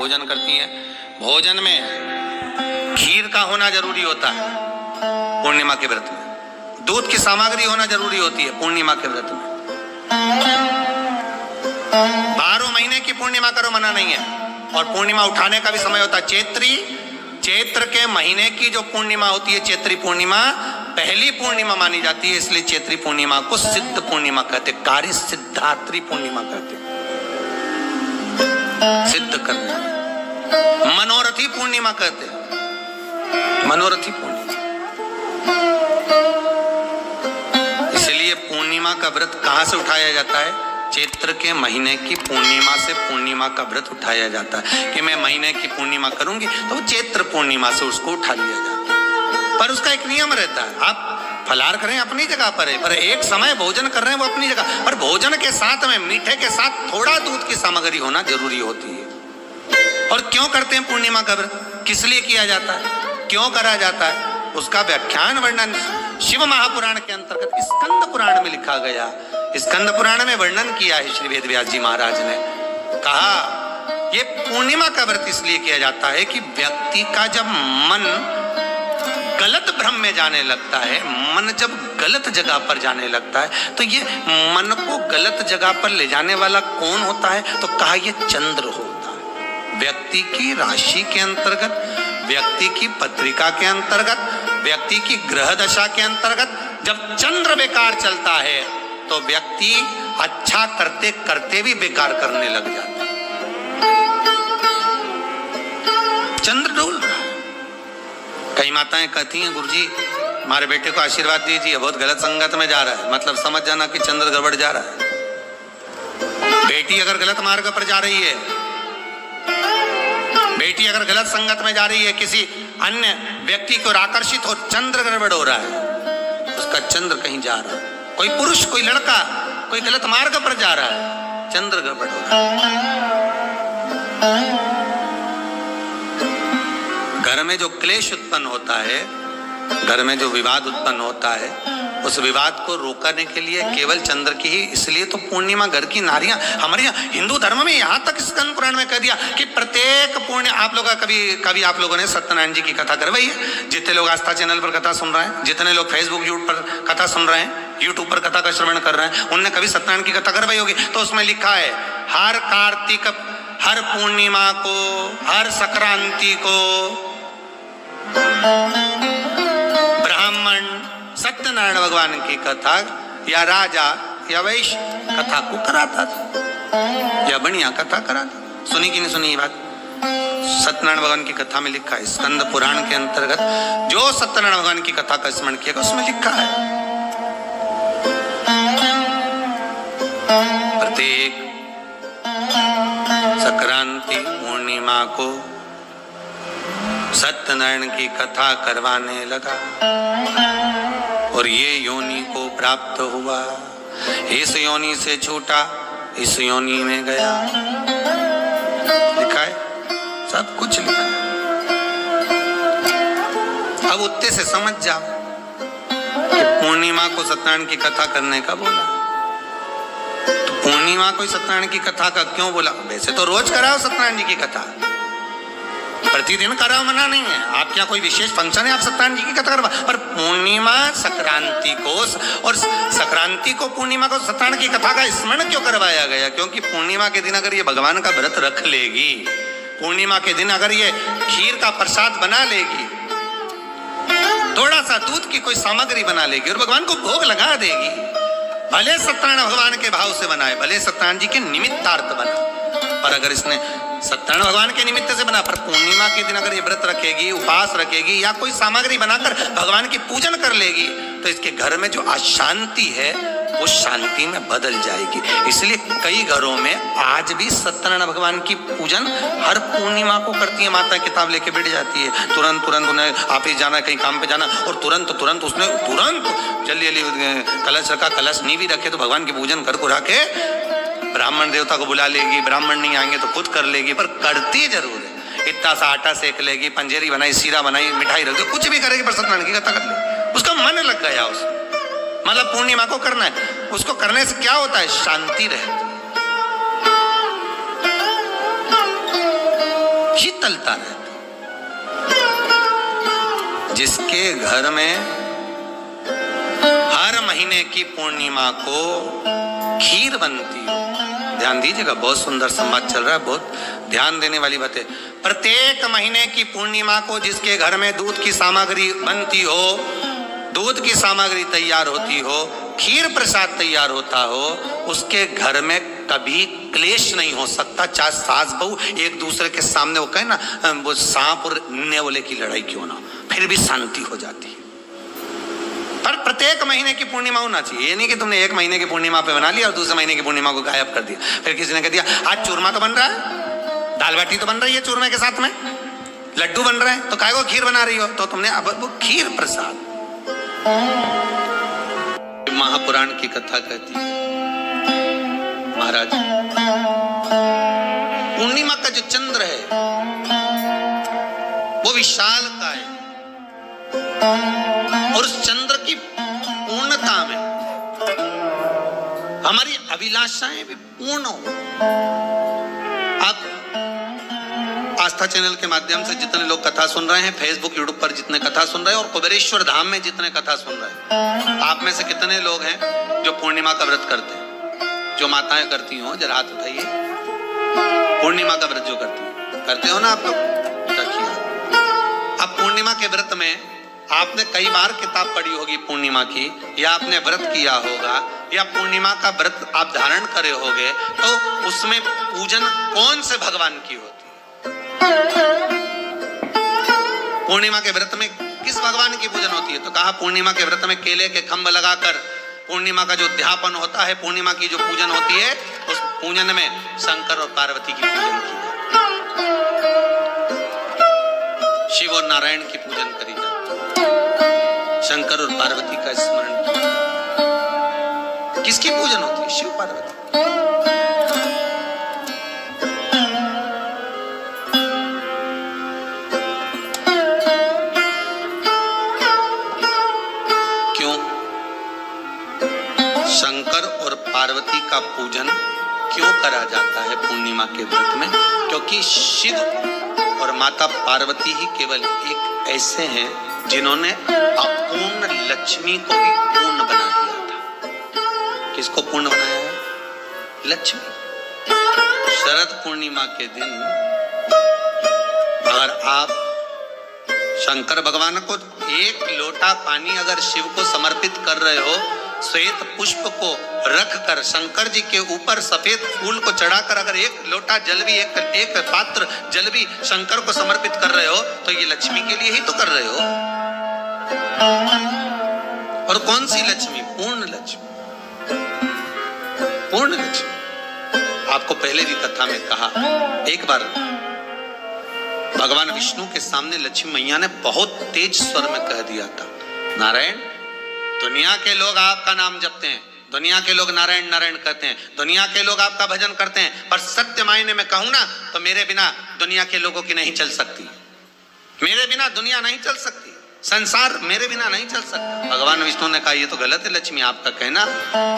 भोजन करती हैं। भोजन में खीर का होना जरूरी होता है पूर्णिमा के व्रत में। दूध की सामग्री होना जरूरी होती है पूर्णिमा के व्रत में। 12 महीने की पूर्णिमा करो मना नहीं है। और पूर्णिमा उठाने का भी समय होता है। चैत्र के महीने की जो पूर्णिमा होती है, चैत्री पूर्णिमा पहली पूर्णिमा मानी जाती है, इसलिए चैत्री पूर्णिमा को सिद्ध पूर्णिमा कहते, कार्य सिद्धात्री पूर्णिमा कहते, सिद्ध करने, मनोरथी पूर्णिमा कहते, मनोरथी पूर्णिमा। इसलिए पूर्णिमा का व्रत कहां से उठाया जाता है? चैत्र के महीने की पूर्णिमा से पूर्णिमा का व्रत उठाया जाता है कि मैं महीने की पूर्णिमा करूंगी तो चैत्र पूर्णिमा से उसको उठा लिया जाता है। पर उसका एक नियम रहता है, आप फलाहार करें अपनी जगह पर है, पर एक समय भोजन कर रहे हैं वो अपनी जगह पर। भोजन के साथ में मीठे के साथ थोड़ा दूध की सामग्री होना जरूरी होती है। और क्यों करते हैं पूर्णिमा का व्रत, किस लिए किया जाता है, क्यों करा जाता है, उसका व्याख्यान वर्णन शिव महापुराण के अंतर्गत स्कंद पुराण में लिखा गया। स्कंद पुराण में वर्णन किया है श्री वेद व्यास जी महाराज ने। कहा ये पूर्णिमा का व्रत इसलिए किया जाता है कि व्यक्ति का जब मन गलत भ्रम में जाने लगता है, मन जब गलत जगह पर जाने लगता है, तो ये मन को गलत जगह पर ले जाने वाला कौन होता है? तो कहा ये चंद्र होता है। व्यक्ति की राशि के अंतर्गत, व्यक्ति की पत्रिका के अंतर्गत, व्यक्ति की ग्रह दशा के अंतर्गत जब चंद्र बेकार चलता है तो व्यक्ति अच्छा करते करते भी बेकार करने लग जाता है। चंद्र डोल रहा है। कई माताएं कहती हैं गुरुजी हमारे बेटे को आशीर्वाद दीजिए, बहुत गलत संगत में जा रहा है। मतलब समझ जाना कि चंद्र गड़बड़ जा रहा है। बेटी अगर गलत मार्ग पर जा रही है, बेटी अगर गलत संगत में जा रही है, किसी अन्य व्यक्ति को आकर्षित हो, चंद्र गड़बड़ हो रहा है, उसका चंद्र कहीं जा रहा है। कोई पुरुष, कोई लड़का, कोई गलत मार्ग पर जा रहा है, चंद्र गड़बड़ हो रहा है। घर में जो क्लेश उत्पन्न होता है, घर में जो विवाद उत्पन्न होता है, उस विवाद को रोकने के लिए केवल चंद्र की ही, इसलिए तो पूर्णिमा घर की नारियां, हमारे यहाँ हिंदू धर्म में यहाँ तक स्कंद पुराण में कह दिया कि प्रत्येक पुण्य, आप लोग कभी आप लोगों ने सत्यनारायण जी की कथा करवाई है? जितने लोग आस्था चैनल पर कथा सुन रहे हैं, जितने लोग फेसबुक यूट्यूब पर कथा सुन रहे हैं, यूट्यूब पर कथा का श्रवण कर रहे हैं, उनने कभी सत्यनारायण की कथा करवाई होगी। तो उसमें लिखा है हर कार्तिक, हर पूर्णिमा को, हर संक्रांति को ब्राह्मण सत्यनारायण भगवान की कथा या राजा या वैश्य कथा को कराता था या बढ़िया कथा कराता। सुनी कि नहीं सुनी ये बात? सत्यनारायण भगवान की कथा में लिखा है, स्कंद पुराण के अंतर्गत जो सत्यनारायण भगवान की कथा का स्मरण किया उसमें लिखा है प्रत्येक संक्रांति पूर्णिमा को सत्यनारायण की कथा करवाने लगा और ये योनि को प्राप्त हुआ, इस योनि से छूटा, इस योनि में गया। लिखा है, सब कुछ लिखा है। अब उत्ते से समझ जाओ कि पूर्णिमा को सत्यनारायण की कथा करने का बोला, तो पूर्णिमा को सत्यनारायण की कथा का क्यों बोला? वैसे तो रोज कराओ सत्यनारायण जी की कथा, प्रतिदिन कराओ, मना नहीं है। आपके यहाँ कोई विशेष फंक्शन है, आप सत्यनारायण जी की कथा करवा, पर पूर्णिमा संक्रांति को और संक्रांति को पूर्णिमा को सत्यनारायण की कथा का स्मरण क्यों करवाया गया? क्योंकि पूर्णिमा के दिन अगर ये भगवान का व्रत रख लेगी, पूर्णिमा के दिन अगर ये खीर का प्रसाद बना लेगी, थोड़ा सा दूध की कोई सामग्री बना लेगी और भगवान को भोग लगा देगी, भले सत्यनारायण भगवान के भाव से बनाए, भले सत्यनारायण जी के निमित्तार्थ बना, पर अगर इसने सत्यनारायण भगवान के निमित्त से बना, पर पूर्णिमा के दिन अगर ये व्रत रखेगी, उपवास रखेगी या कोई सामग्री बनाकर भगवान की पूजन कर लेगी, तो इसके घर में जो अशांति है वो शांति में बदल जाएगी। इसलिए कई घरों में आज भी सत्यनारायण भगवान की पूजन हर पूर्णिमा को करती है। माता किताब लेके बैठ जाती है, तुरंत उन्हें ऑफिस जाना, कहीं काम पे जाना, और तुरंत उसने जल्दी कलश रखा, कलश नहीं भी रखे तो भगवान की पूजन कर को रखे, ब्राह्मण देवता को बुला लेगी, ब्राह्मण नहीं आएंगे तो खुद कर लेगी, पर करती जरूर है। इतना सा आटा सेक लेगी, पंजेरी बनाई, सीरा बनाई, मिठाई रख दो, कुछ भी करेगी, पर सत्यनारायण की कथा कर ले, उसका मन लग गया उसमें। मतलब पूर्णिमा को करना है, उसको करने से क्या होता है? शांति रहती। शीतलता रहती। जिसके घर में हर महीने की पूर्णिमा को खीर बनती हो, ध्यान दीजिएगा, बहुत सुंदर संवाद चल रहा है, बहुत ध्यान देने वाली बात है। प्रत्येक महीने की पूर्णिमा को जिसके घर में दूध की सामग्री बनती हो, दूध की सामग्री तैयार होती हो, खीर प्रसाद तैयार होता हो, उसके घर में कभी क्लेश नहीं हो सकता। चाहे सास बहू एक दूसरे के सामने वो कहे ना, वो सांप और नेवले की लड़ाई क्यों ना, फिर भी शांति हो जाती है। पर प्रत्येक महीने की पूर्णिमा होना चाहिए। ये नहीं कि तुमने एक महीने की पूर्णिमा पे बना लिया और दूसरे महीने की पूर्णिमा को गायब कर दिया। फिर किसी ने कह दिया आज चूरमा तो बन रहा है, दाल बाटी तो बन रही है चूरमे के साथ में, लड्डू बन रहे हैं, तो काहे को खीर बना रही हो? तो तुमने अब वो खीर प्रसाद। महापुराण की कथा कहती है महाराज, पूर्णिमा का जो चंद्र है वो विशाल का है, और उस चंद्र की पूर्णता में हमारी अभिलाषाएं भी पूर्ण हो। आप आस्था चैनल के माध्यम से जितने लोग कथा सुन रहे हैं, फेसबुक यूट्यूब पर जितने कथा सुन रहे हैं, और कुबेरेश्वर धाम में जितने कथा सुन रहे हैं, आप में से कितने लोग हैं जो पूर्णिमा का व्रत करते हैं? जो माताएं करती हो जरा हाथ उठाइए। पूर्णिमा का व्रत जो करते हो ना आप लोग, रखिए। अब पूर्णिमा के व्रत में आपने कई बार किताब पढ़ी होगी पूर्णिमा की, या आपने व्रत किया होगा, या पूर्णिमा का व्रत आप धारण करे होगे, तो उसमें पूजन कौन से भगवान की होती है? पूर्णिमा के व्रत में किस भगवान की पूजन होती है? तो कहा पूर्णिमा के व्रत में केले के खंभ लगाकर पूर्णिमा का जो अध्यापन होता है, पूर्णिमा की जो पूजन होती है, उस पूजन में शंकर और पार्वती की पूजन की जाती है, शिव और नारायण की पूजन करी जाती है, शंकर और पार्वती का स्मरण किया। किसकी पूजन होती है? शिव पार्वती। शंकर और पार्वती का पूजन क्यों करा जाता है पूर्णिमा के व्रत में? क्योंकि शिव और माता पार्वती ही केवल एक ऐसे हैं जिन्होंने अपूर्ण लक्ष्मी को भी पूर्ण बना दिया था। किसको पूर्ण बनाया है? लक्ष्मी। शरद पूर्णिमा के दिन अगर आप शंकर भगवान को एक लोटा पानी अगर शिव को समर्पित कर रहे हो, श्वेत पुष्प को रखकर शंकर जी के ऊपर सफेद फूल को चढ़ाकर अगर एक लोटा जल भी, एक पात्र जल भी शंकर को समर्पित कर रहे हो, तो ये लक्ष्मी के लिए ही तो कर रहे हो। और कौन सी लक्ष्मी? पूर्ण लक्ष्मी। पूर्ण लक्ष्मी। आपको पहले भी कथा में कहा, एक बार भगवान विष्णु के सामने लक्ष्मी मैया ने बहुत तेज स्वर में कह दिया था, नारायण, दुनिया के लोग आपका नाम जपते हैं, दुनिया के लोग नारायण नारायण कहते हैं, दुनिया के लोग आपका भजन करते हैं, पर सत्य मायने में कहूं ना तो मेरे बिना दुनिया के लोगों की नहीं चल सकती, मेरे बिना दुनिया नहीं चल सकती, संसार मेरे बिना नहीं चल सकता। भगवान विष्णु ने कहा ये तो गलत है लक्ष्मी आपका कहना।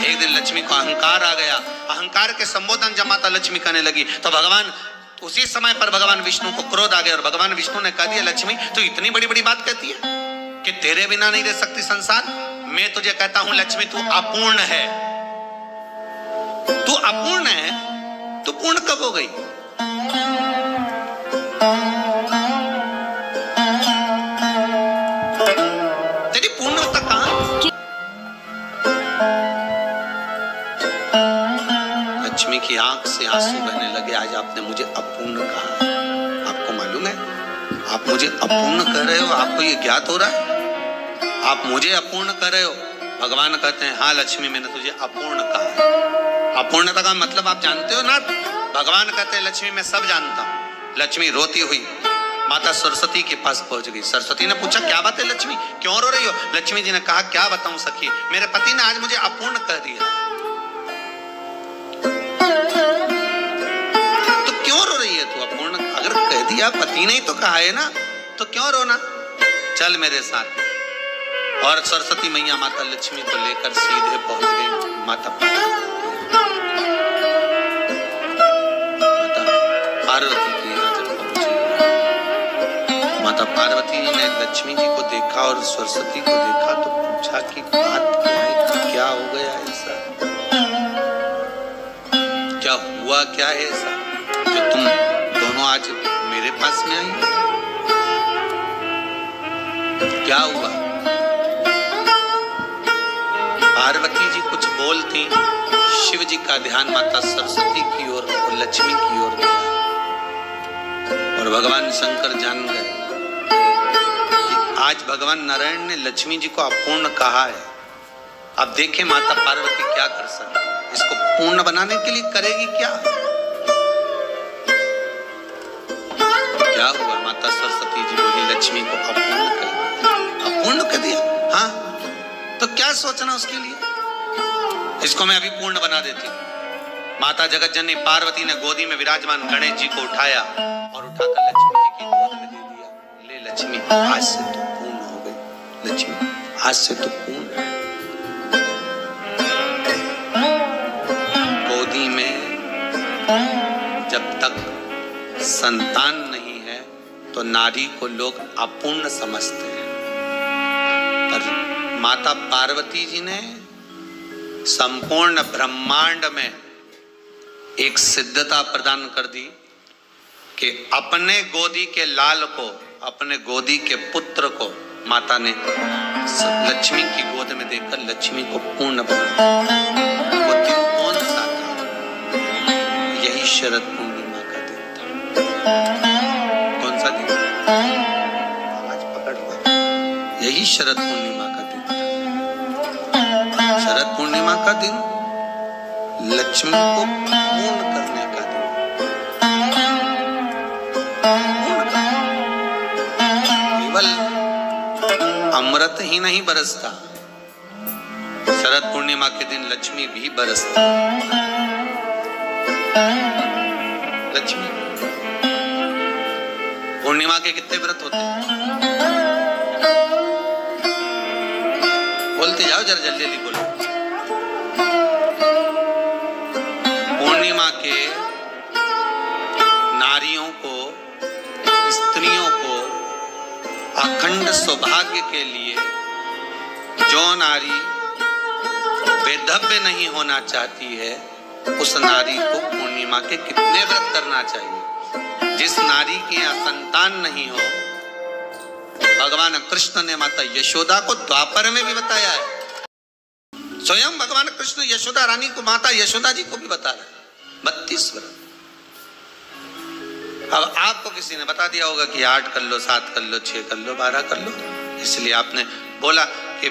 एक दिन लक्ष्मी को अहंकार आ गया, अहंकार के संबोधन जब माता लक्ष्मी करने लगी तो भगवान उसी समय पर भगवान विष्णु को क्रोध आ गया, और भगवान विष्णु ने कह दिया लक्ष्मी तू इतनी बड़ी बड़ी बात कहती है कि तेरे बिना नहीं रह सकती संसार। मैं तुझे कहता हूं लक्ष्मी तू अपूर्ण है, तू अपूर्ण है, तू पूर्ण कब हो गई? तेरी पूर्णता कहां? लक्ष्मी की आंख से आंसू बहने लगे, आज आपने मुझे अपूर्ण कहा। आपको मालूम है आप मुझे अपूर्ण कह रहे हो? आपको ये ज्ञात हो रहा है आप मुझे अपूर्ण कर रहे हो? भगवान कहते हैं हाँ लक्ष्मी मैंने तुझे अपूर्ण कहा। अपूर्णता का मतलब आप जानते हो ना? भगवान कहते हैं लक्ष्मी मैं सब जानता हूं। लक्ष्मी रोती हुई माता सरस्वती के पास पहुंच गई। सरस्वती ने पूछा क्या बात है लक्ष्मी, क्यों रो रही हो? लक्ष्मी जी ने कहा क्या बताऊं सखी, मेरे पति ने आज मुझे अपूर्ण कह दिया। तो क्यों रो रही है तू? अपूर्ण अगर कह दिया, पति ने ही तो कहा है ना, तो क्यों रोना? चल मेरे साथ। और सरस्वती मैया माता लक्ष्मी को लेकर सीधे पहुंच गई माता पार्वती के यहाँ जब पहुंची लक्ष्मी जी को देखा और सरस्वती को देखा तो पूछा कि बात क्या है, क्या हो गया ऐसा, क्या हुआ, क्या है ऐसा जो तुम दोनों आज मेरे पास में आई, क्या हुआ? पार्वती जी कुछ बोलती, शिव जी का ध्यान माता सरस्वती की ओर और लक्ष्मी की ओर गया और भगवान शंकर जान गए कि आज भगवान नारायण ने लक्ष्मी जी को अपूर्ण कहा है। अब देखें माता पार्वती क्या कर सकती है, इसको पूर्ण बनाने के लिए करेगी क्या? क्या हुआ? माता सरस्वती जी बोली लक्ष्मी को अपूर्ण कर दिया। अपूर्ण कर दिया? हाँ, तो क्या सोचना उसके लिए, इसको मैं अभी पूर्ण बना देती हूँ। माता जगत जननी पार्वती ने गोदी में विराजमान गणेश जी को उठाया और उठाकर लक्ष्मी जी की गोद में दे दिया। ले लक्ष्मी, आज से तो पूर्ण हो गई, लक्ष्मी आज से तो पूर्ण। गोदी में जब तक संतान नहीं है तो नारी को लोग अपूर्ण समझते हैं, पर माता पार्वती जी ने संपूर्ण ब्रह्मांड में एक सिद्धता प्रदान कर दी कि अपने गोदी के लाल को, अपने गोदी के पुत्र को माता ने लक्ष्मी की गोद में देकर लक्ष्मी को पूर्ण बना। वो दिन कौन सा था? यही शरद पूर्णिमा का दिन था। कौन सा दिन? आज पकड़ लो, यही शरद पूर्णिमा का दिन था। शरद पूर्णिमा का दिन लक्ष्मी को पूर्ण करने का दिन, केवल अमृत ही नहीं बरसता, शरद पूर्णिमा के दिन लक्ष्मी भी बरसती। लक्ष्मी पूर्णिमा के कितने व्रत होते हैं? बोलते जाओ, जरा जल्दी जल्दी बोलो। पूर्णिमा के नारियों को, स्त्रियों को अखंड सौभाग्य के लिए, जो नारी वेधव्य नहीं होना चाहती है उस नारी को पूर्णिमा के कितने व्रत करना चाहिए? जिस नारी के यहाँ संतान नहीं हो, भगवान कृष्ण ने माता यशोदा को द्वापर में भी बताया है। स्वयं भगवान कृष्ण यशोदा रानी को, माता यशोदा जी को भी बता रहे हैं 32 व्रत। अब आपको किसी ने बता दिया होगा कि 8 कर लो, 7 कर लो, 6 कर लो, 12 कर लो, इसलिए आपने बोला कि